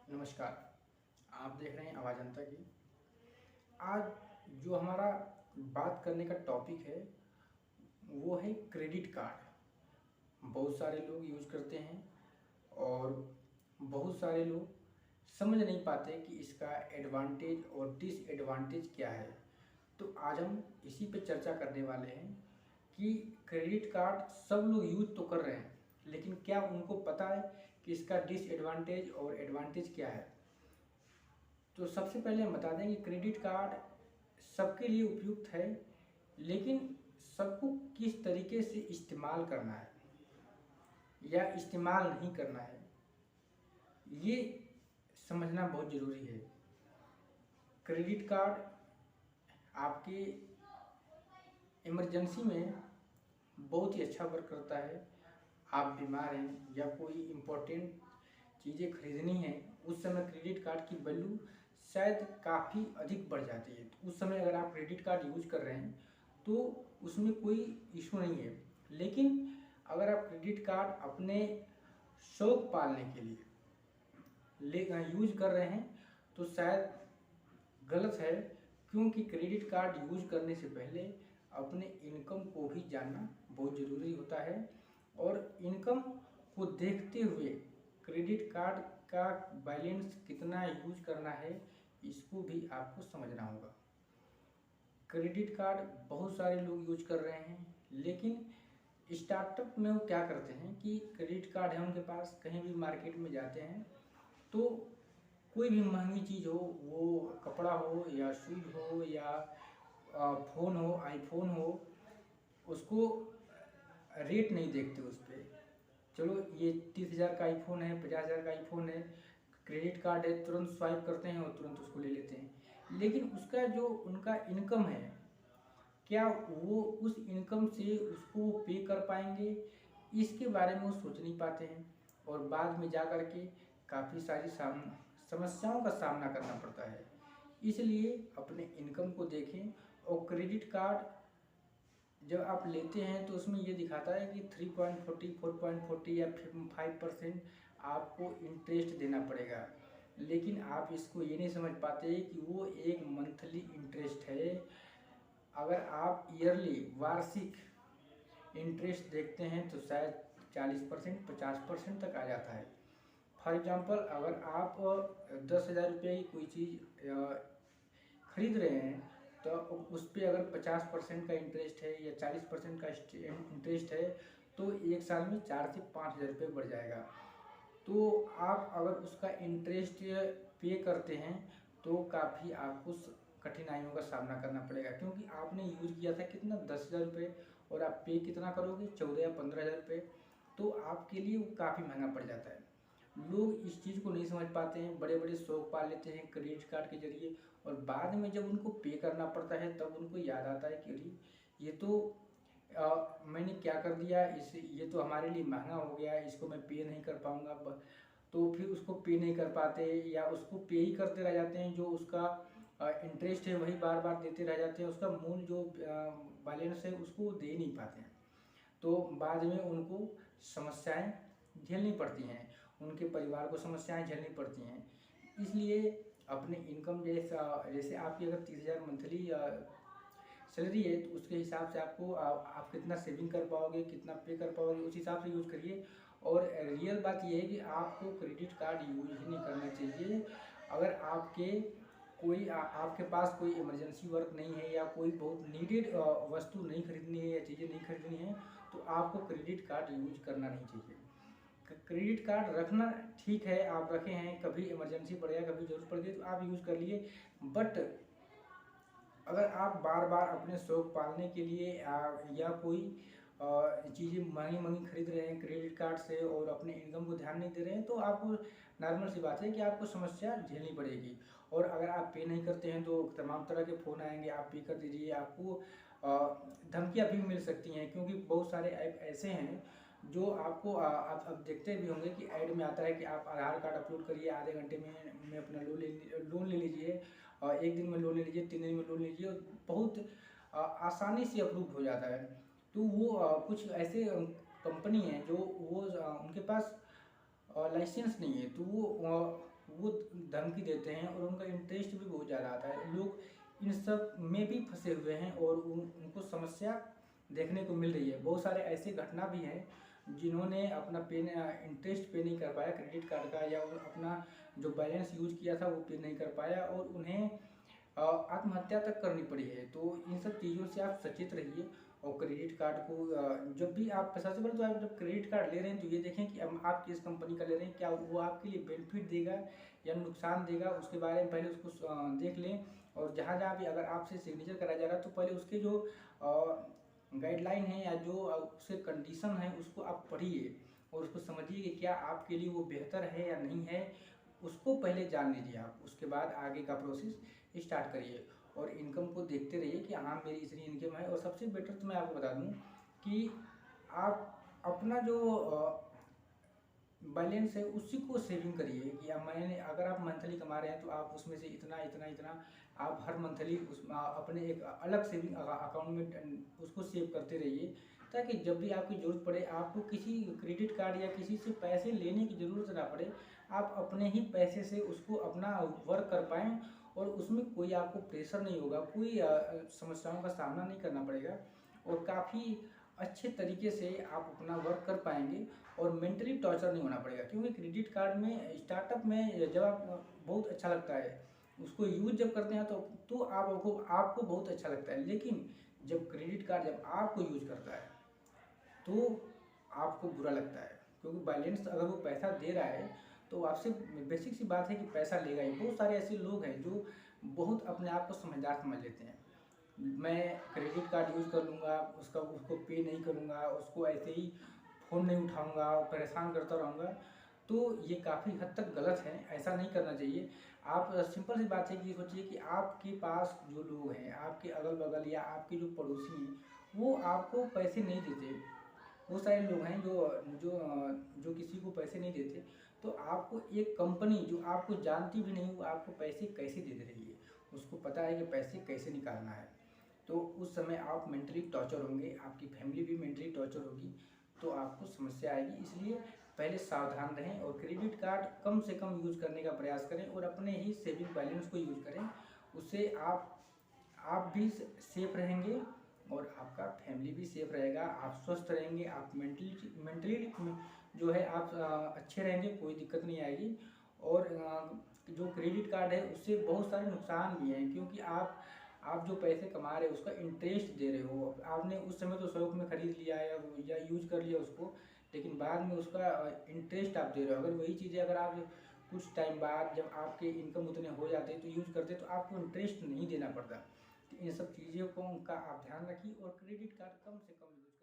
नमस्कार। आप देख रहे हैं आवाज़ जनता की। आज जो हमारा बात करने का टॉपिक है वो है क्रेडिट कार्ड। बहुत सारे लोग यूज़ करते हैं और बहुत सारे लोग समझ नहीं पाते कि इसका एडवांटेज और डिसएडवांटेज क्या है। तो आज हम इसी पे चर्चा करने वाले हैं कि क्रेडिट कार्ड सब लोग यूज तो कर रहे हैं, लेकिन क्या उनको पता है कि इसका डिसएडवांटेज और एडवांटेज क्या है। तो सबसे पहले हम बता दें कि क्रेडिट कार्ड सबके लिए उपयुक्त है, लेकिन सबको किस तरीके से इस्तेमाल करना है या इस्तेमाल नहीं करना है, ये समझना बहुत ज़रूरी है। क्रेडिट कार्ड आपके इमरजेंसी में बहुत ही अच्छा वर्क करता है। आप बीमार हैं या कोई इम्पोर्टेंट चीज़ें खरीदनी है, उस समय क्रेडिट कार्ड की वैल्यू शायद काफ़ी अधिक बढ़ जाती है। तो उस समय अगर आप क्रेडिट कार्ड यूज कर रहे हैं तो उसमें कोई इशू नहीं है। लेकिन अगर आप क्रेडिट कार्ड अपने शौक पालने के लिए यूज कर रहे हैं तो शायद गलत है, क्योंकि क्रेडिट कार्ड यूज करने से पहले अपने इनकम को भी जानना बहुत ज़रूरी होता है और इनकम को देखते हुए क्रेडिट कार्ड का बैलेंस कितना यूज करना है इसको भी आपको समझना होगा। क्रेडिट कार्ड बहुत सारे लोग यूज कर रहे हैं, लेकिन स्टार्टअप में वो क्या करते हैं कि क्रेडिट कार्ड है उनके पास, कहीं भी मार्केट में जाते हैं तो कोई भी महंगी चीज़ हो, वो कपड़ा हो या शूज हो या फ़ोन हो, आईफोन हो, उसको रेट नहीं देखते उस पर। चलो ये 30,000 का आईफोन है, 50,000 का आईफोन है, क्रेडिट कार्ड है, तुरंत स्वाइप करते हैं और तुरंत उसको ले लेते हैं। लेकिन उसका जो उनका इनकम है, क्या वो उस इनकम से उसको पे कर पाएंगे, इसके बारे में वो सोच नहीं पाते हैं और बाद में जा कर के काफ़ी सारी समस्याओं का सामना करना पड़ता है। इसलिए अपने इनकम को देखें। और क्रेडिट कार्ड जब आप लेते हैं तो उसमें ये दिखाता है कि 3.40, 4.40 या 5% आपको इंटरेस्ट देना पड़ेगा, लेकिन आप इसको ये नहीं समझ पाते कि वो एक मंथली इंटरेस्ट है। अगर आप ईयरली वार्षिक इंटरेस्ट देखते हैं तो शायद 40%, 50% तक आ जाता है। फॉर एग्जांपल, अगर आप 10,000 रुपये की कोई चीज़ खरीद रहे हैं तो उस पर अगर 50% का इंटरेस्ट है या 40% का इंटरेस्ट है तो एक साल में 4 से 5,000 रुपये बढ़ जाएगा। तो आप अगर उसका इंटरेस्ट पे करते हैं तो काफ़ी आपको कठिनाइयों का सामना करना पड़ेगा, क्योंकि आपने यूज किया था कितना, 10,000 रुपये, और आप पे कितना करोगे, 14 या 15,000 रुपये। तो आपके लिए वो काफ़ी महंगा पड़ जाता है। लोग इस चीज़ को नहीं समझ पाते हैं, बड़े बड़े शौक पाल लेते हैं क्रेडिट कार्ड के जरिए, और बाद में जब उनको पे करना पड़ता है तब उनको याद आता है कि अरे ये तो मैंने क्या कर दिया, इस ये तो हमारे लिए महंगा हो गया, इसको मैं पे नहीं कर पाऊँगा। तो फिर उसको पे नहीं कर पाते या उसको पे ही करते रह जाते हैं। जो उसका इंटरेस्ट है वही बार बार देते रह जाते हैं, उसका मूल जो बैलेंस है उसको दे नहीं पाते हैं। तो बाद में उनको समस्याएं झेलनी पड़ती हैं, उनके परिवार को समस्याएं झेलनी पड़ती हैं। इसलिए अपने इनकम जैसे आपकी अगर 30,000 मंथली सैलरी है तो उसके हिसाब से आपको आप कितना सेविंग कर पाओगे, कितना पे कर पाओगे, उस हिसाब से यूज़ करिए। और रियल बात यह है कि आपको क्रेडिट कार्ड यूज ही नहीं करना चाहिए। अगर आपके पास कोई इमरजेंसी वर्क नहीं है या कोई बहुत नीडेड वस्तु नहीं खरीदनी है या चीज़ें नहीं खरीदनी है तो आपको क्रेडिट कार्ड यूज करना नहीं चाहिए। क्रेडिट कार्ड रखना ठीक है, आप रखे हैं, कभी इमरजेंसी पड़ गया, कभी जरूरत पड़ गई तो आप यूज़ कर लिए। बट अगर आप बार बार अपने शौक पालने के लिए या कोई चीज़ें महंगी महंगी खरीद रहे हैं क्रेडिट कार्ड से और अपने इनकम को ध्यान नहीं दे रहे हैं तो आपको नॉर्मल सी बात है कि आपको समस्या झेलनी पड़ेगी। और अगर आप पे नहीं करते हैं तो तमाम तरह के फ़ोन आएंगे, आप पे कर दीजिए, आपको धमकियाँ भी मिल सकती हैं, क्योंकि बहुत सारे ऐप ऐसे हैं जो आपको आप अब देखते भी होंगे कि ऐड में आता है कि आप आधार कार्ड अपलोड करिए, आधे घंटे में अपना लोन ले लीजिए, और एक दिन में लोन ले लीजिए, 3 दिन में लोन लीजिए, बहुत आसानी से अप्रूव हो जाता है। तो वो कुछ ऐसे कंपनी हैं जो वो उनके पास लाइसेंस नहीं है, तो वो धमकी देते हैं और उनका इंटरेस्ट भी बहुत ज़्यादा आता है। लोग इन सब में भी फंसे हुए हैं और उनको समस्या देखने को मिल रही है। बहुत सारे ऐसे घटना भी हैं जिन्होंने अपना इंटरेस्ट पे नहीं कर पाया क्रेडिट कार्ड का, या अपना जो बैलेंस यूज किया था वो पे नहीं कर पाया और उन्हें आत्महत्या तक करनी पड़ी है। तो इन सब चीज़ों से आप सचेत रहिए। और क्रेडिट कार्ड को जब भी आप, सबसे पहले तो आप जब क्रेडिट कार्ड ले रहे हैं तो ये देखें कि आप किस कंपनी का ले रहे हैं, क्या वो आपके लिए बेनिफिट देगा या नुकसान देगा, उसके बारे में पहले उसको देख लें। और जहाँ जहाँ भी अगर आपसे सिग्नेचर कराया जा रहा है तो पहले उसके जो गाइडलाइन है या जो उसके कंडीशन है उसको आप पढ़िए और उसको समझिए कि क्या आपके लिए वो बेहतर है या नहीं है, उसको पहले जान लीजिए आप। उसके बाद आगे का प्रोसेस स्टार्ट करिए और इनकम को देखते रहिए कि हाँ मेरी इतनी इनकम है। और सबसे बेटर तो मैं आपको बता दूं कि आप अपना जो बैलेंस है उसी को सेविंग करिए कि मैंने, अगर आप मंथली कमा रहे हैं तो आप उसमें से इतना इतना इतना आप हर मंथली उस अपने एक अलग सेविंग अकाउंट में उसको सेव करते रहिए, ताकि जब भी आपकी ज़रूरत पड़े, आपको किसी क्रेडिट कार्ड या किसी से पैसे लेने की ज़रूरत ना पड़े, आप अपने ही पैसे से उसको अपना वर्क कर पाएँ और उसमें कोई आपको प्रेशर नहीं होगा, कोई समस्याओं का सामना नहीं करना पड़ेगा और काफ़ी अच्छे तरीके से आप अपना वर्क कर पाएंगे और मेंटली टॉर्चर नहीं होना पड़ेगा। क्योंकि क्रेडिट कार्ड में स्टार्टअप में जब आप बहुत अच्छा लगता है, उसको यूज जब करते हैं तो आपको बहुत अच्छा लगता है, लेकिन जब क्रेडिट कार्ड जब आपको यूज करता है तो आपको बुरा लगता है। क्योंकि बैलेंस अगर वो पैसा दे रहा है तो आपसे बेसिक सी बात है कि पैसा लेगा ही। बहुत सारे ऐसे लोग हैं जो बहुत अपने आप को समझदार समझ लेते हैं, मैं क्रेडिट कार्ड यूज़ कर लूँगा, उसको पे नहीं करूँगा, उसको ऐसे ही फ़ोन नहीं उठाऊँगा, परेशान करता रहूँगा। तो ये काफ़ी हद तक गलत है, ऐसा नहीं करना चाहिए। आप सिंपल सी बात है कि सोचिए कि आपके पास जो लोग हैं, आपके अगल-बगल या आपके जो पड़ोसी हैं, वो आपको पैसे नहीं देते। बहुत सारे लोग हैं जो किसी को पैसे नहीं देते, तो आपको एक कंपनी जो आपको जानती भी नहीं, वो आपको पैसे कैसे दे दे रही है, उसको पता है कि पैसे कैसे निकालना है। तो उस समय आप मेंटली टॉर्चर होंगे, आपकी फैमिली भी मेंटली टॉर्चर होगी, तो आपको समस्या आएगी। इसलिए पहले सावधान रहें और क्रेडिट कार्ड कम से कम यूज़ करने का प्रयास करें और अपने ही सेविंग बैलेंस को यूज़ करें। उससे आप भी सेफ रहेंगे और आपका फैमिली भी सेफ रहेगा, आप स्वस्थ रहेंगे, आप मेंटली जो है आप अच्छे रहेंगे, कोई दिक्कत नहीं आएगी। और जो क्रेडिट कार्ड है उससे बहुत सारे नुकसान भी हैं, क्योंकि आप जो पैसे कमा रहे हो उसका इंटरेस्ट दे रहे हो। आपने उस समय तो शौक में खरीद लिया या यूज कर लिया उसको, लेकिन बाद में उसका इंटरेस्ट आप दे रहे हो। अगर वही चीज़ें अगर आप कुछ टाइम बाद जब आपके इनकम उतने हो जाते तो यूज करते तो आपको इंटरेस्ट नहीं देना पड़ता। तो इन सब चीज़ों को का आप ध्यान रखिए और क्रेडिट कार्ड कम से कम यूज